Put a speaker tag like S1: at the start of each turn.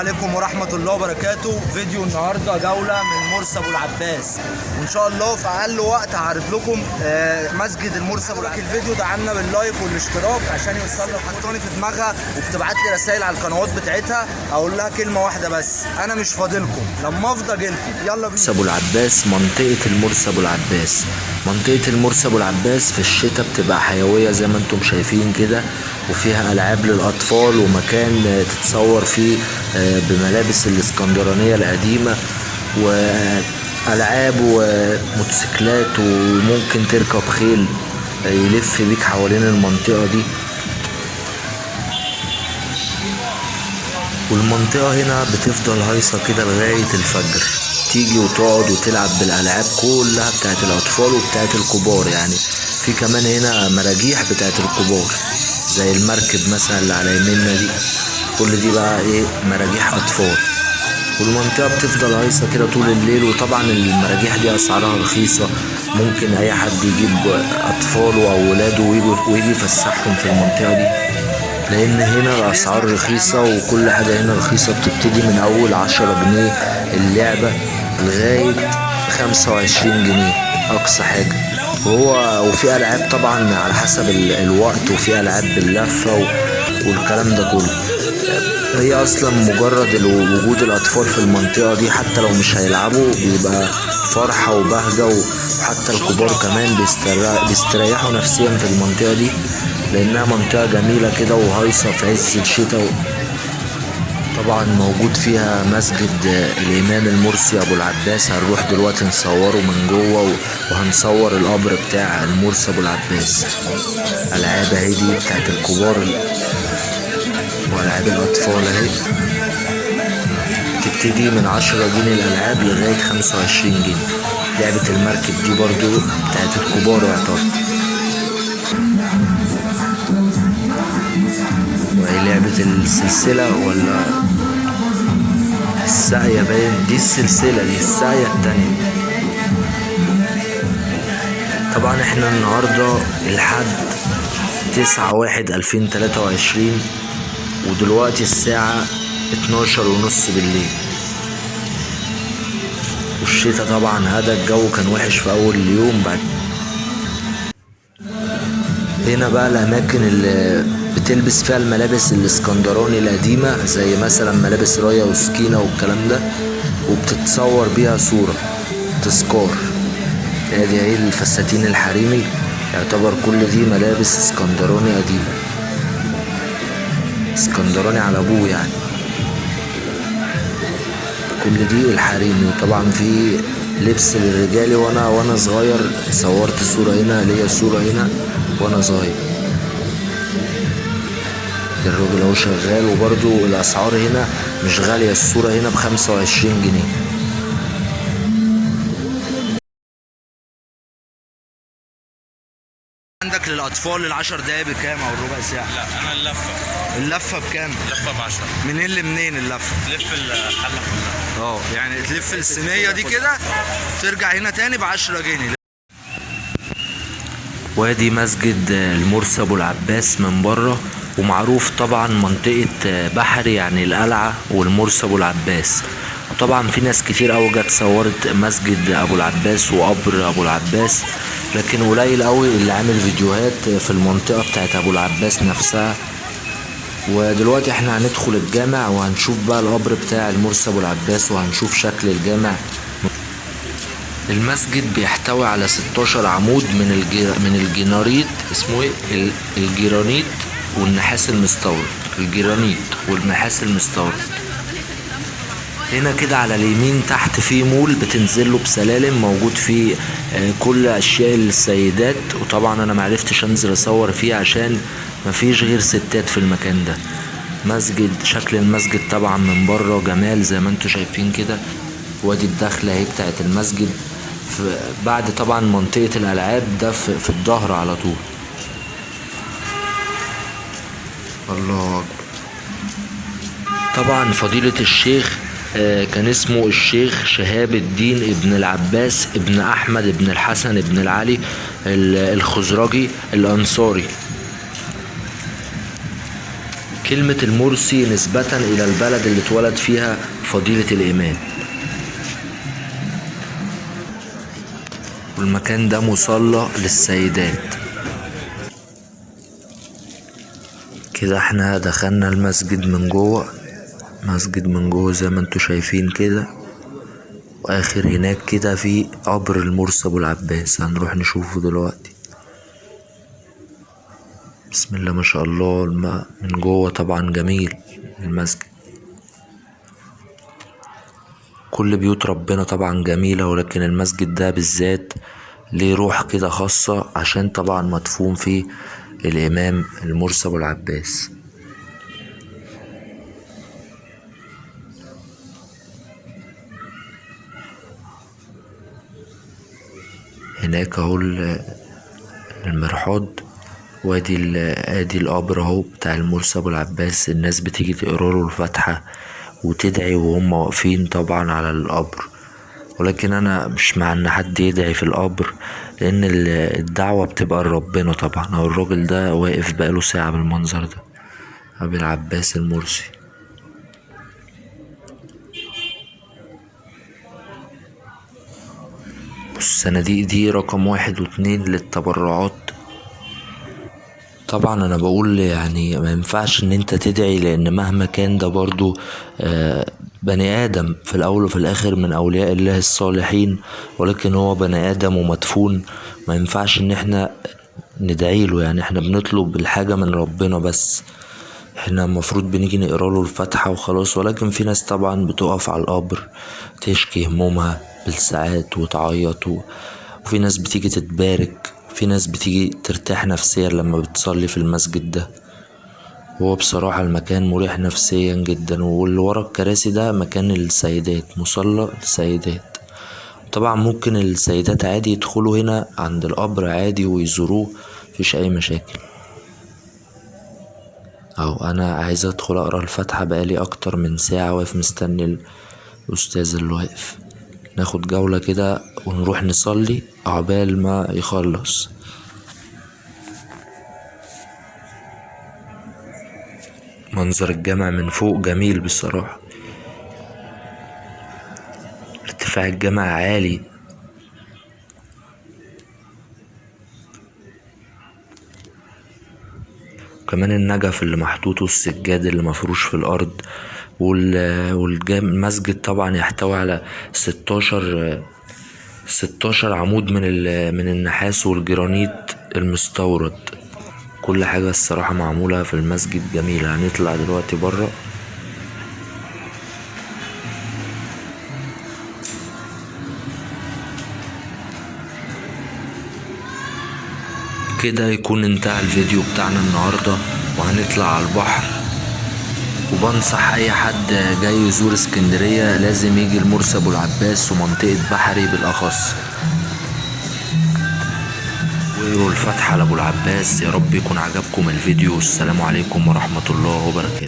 S1: عليكم ورحمة الله وبركاته. فيديو النهاردة جولة من مرسى ابو العباس، وان شاء الله في اقل وقت هعرض لكم مسجد المرسى ابو العباس. الفيديو دعمنا باللايك والاشتراك عشان يوصل له. حطاني في دماغها وبتبعت لي رسائل على القنوات بتاعتها، اقول لها كلمة واحدة بس: انا مش فاضلكم، لما افضى اجيلكم. يلا بينا.
S2: ابو العباس، منطقة المرسى ابو العباس. منطقة المرسى ابو العباس في الشتاء بتبقى حيوية زي ما انتم شايفين كده، وفيها العاب للاطفال ومكان تتصور فيه بملابس الاسكندرانية القديمة، والعاب وموتوسيكلات، وممكن تركب خيل يلف بيك حوالين المنطقة دي. والمنطقة هنا بتفضل هايصة كده لغاية الفجر، تيجي وتقعد وتلعب بالألعاب كلها بتاعت الأطفال وبتاعت الكبار. يعني في كمان هنا مراجيح بتاعت الكبار زي المركب مثلا اللي على يميننا دي، كل دي بقى ايه مراجيح أطفال. والمنطقة بتفضل هايصة كده طول الليل. وطبعا المراجيح دي أسعارها رخيصة، ممكن أي حد يجيب أطفاله أو ولاده ويجي يفسحهم في المنطقة دي، لان هنا الاسعار رخيصة وكل حاجة هنا رخيصة. بتبتدي من اول 10 جنيه اللعبة لغاية 25 جنيه اقصى حاجة. وفي العاب طبعا على حسب الوقت، وفي العاب باللفة والكلام ده كله. هي اصلا مجرد وجود الاطفال في المنطقة دي حتى لو مش هيلعبوا بيبقى فرحة وبهجة، وحتى الكبار كمان بيستريحوا نفسيا في المنطقة دي، لانها منطقة جميلة كده وهايصة في عز الشتاء. طبعا موجود فيها مسجد الامام المرسي ابو العباس، هنروح دلوقتي نصوره من جوه، وهنصور القبر بتاع المرسي ابو العباس. العاب اهي دي بتاعت الكبار والعاب الاطفال اهي، تبتدي من 10 جنيه الالعاب لغاية 25 جنيه. لعبة المركب دي برضو بتاعت الكبار يعتبر. وهي لعبة السلسلة ولا الساقية باين، دي السلسلة، دي الساقية التانية. طبعا احنا النهاردة لحد 9/1/2023، ودلوقتي الساعة 12:30 بالليل. والشتا طبعا هذا الجو كان وحش في اول اليوم. بعد هنا بقى الاماكن اللي بتلبس فيها الملابس الاسكندراني القديمة، زي مثلا ملابس راية وسكينة والكلام ده، وبتتصور بيها صورة تذكار. ادي اهي الفساتين الحريمي، يعتبر كل دي ملابس اسكندراني قديمة، اسكندراني على ابوه يعني. كل دي الحريمي. وطبعا في لبس للرجالي، وانا صغير صورت صورة هنا، ليا صورة هنا وانا صغير. الراجل اهو شغال، وبرضو الاسعار هنا مش غالية. الصورة هنا ب25 جنيه.
S1: عندك للاطفال ال10 دقايق بكام او الربع ساعة؟
S3: لا انا
S1: اللفة بكام؟
S3: اللفه ب10.
S1: منين لمنين اللفة؟
S3: تلف الحله كلها.
S1: يعني تلف الصينية دي كده، ترجع هنا تاني ب10 جنيه.
S2: وادي مسجد المرسي ابو العباس من بره، ومعروف طبعا منطقة بحري يعني القلعة والمرسي ابو العباس. وطبعا في ناس كتير قوي جت صورت مسجد ابو العباس وقبر ابو العباس، لكن قليل قوي اللي عامل فيديوهات في المنطقة بتاعت ابو العباس نفسها. ودلوقتي احنا هندخل الجامع وهنشوف بقى القبر بتاع المرسي ابو العباس، وهنشوف شكل الجامع. المسجد بيحتوي على 16 عمود من الجرانيت، اسمه ايه، الجرانيت والنحاس المستورد. الجرانيت والنحاس المستورد. هنا كده على اليمين تحت في مول بتنزل له بسلالم، موجود فيه كل اشياء السيدات. وطبعا انا معرفتش انزل اصور فيه عشان مفيش غير ستات في المكان ده. مسجد، شكل المسجد طبعا من بره جمال زي ما انتوا شايفين كده. وادي الدخلة اهي بتاعت المسجد، بعد طبعا منطقة الالعاب ده في الظهر على طول. الله اكبر. طبعا فضيلة الشيخ كان اسمه الشيخ شهاب الدين ابن العباس ابن احمد ابن الحسن ابن العلي الخزرجي الانصاري. كلمة المرسي نسبة إلى البلد اللي اتولد فيها فضيلة الإمام. والمكان ده مصلى للسيدات. كده احنا دخلنا المسجد من جوه، مسجد من جوه زي ما انتوا شايفين كده. واخر هناك كده في قبر المرسي ابو العباس، هنروح نشوفه دلوقتي. بسم الله ما شاء الله. الماء من جوه طبعا جميل المسجد. كل بيوت ربنا طبعا جميلة، ولكن المسجد ده بالذات ليه روح كده خاصة، عشان طبعا مدفون فيه الامام المرسي ابو العباس. هناك اهو المرحاض، ادي القبر اهو بتاع المرسي ابو العباس. الناس بتيجي تقرا له الفاتحه وتدعي وهم واقفين طبعا على القبر، ولكن انا مش مع ان حد يدعي في القبر، لان الدعوه بتبقى لربنا طبعا. او الراجل ده واقف بقاله ساعه بالمنظر ده، ابو العباس المرسي. الصناديق دي رقم 1 و2 للتبرعات. طبعا انا بقول يعني ما ينفعش ان انت تدعي، لان مهما كان ده برضو بني ادم في الاول وفي الاخر من اولياء الله الصالحين، ولكن هو بني ادم ومدفون. ما ينفعش ان احنا ندعي له، يعني احنا بنطلب الحاجة من ربنا بس. احنا المفروض بنيجي نقرا له الفاتحة وخلاص، ولكن في ناس طبعا بتقف على القبر تشكي همومها بالساعات وتعيط، وفي ناس بتيجي تتبارك، في ناس بتيجي ترتاح نفسيا لما بتصلي في المسجد ده. هو بصراحة المكان مريح نفسيا جدا. واللي ورا الكراسي ده مكان السيدات، مصلى السيدات. طبعا ممكن السيدات عادي يدخلوا هنا عند القبر عادي ويزوروه، مفيش اي مشاكل. اهو انا عايز ادخل اقرا الفاتحة، بقالي اكتر من ساعة واقف مستني الاستاذ اللي واقف. ناخد جولة كده ونروح نصلي عقبال ما يخلص. منظر الجامع من فوق جميل بصراحة، ارتفاع الجامع عالي. كمان النجف اللي محطوط والسجاد اللي مفروش في الأرض. والمسجد طبعا يحتوي على 16 عمود من النحاس والجرانيت المستورد. كل حاجة الصراحة معمولة في المسجد جميلة. هنطلع دلوقتي برا كده. يكون انتهى الفيديو بتاعنا النهاردة، وهنطلع على البحر. وبنصح اي حد جاي يزور اسكندرية لازم يجي المرسي ابو العباس ومنطقة بحري بالاخص، ويقروا الفاتحة لابو العباس. يا رب يكون عجبكم الفيديو. السلام عليكم ورحمة الله وبركاته.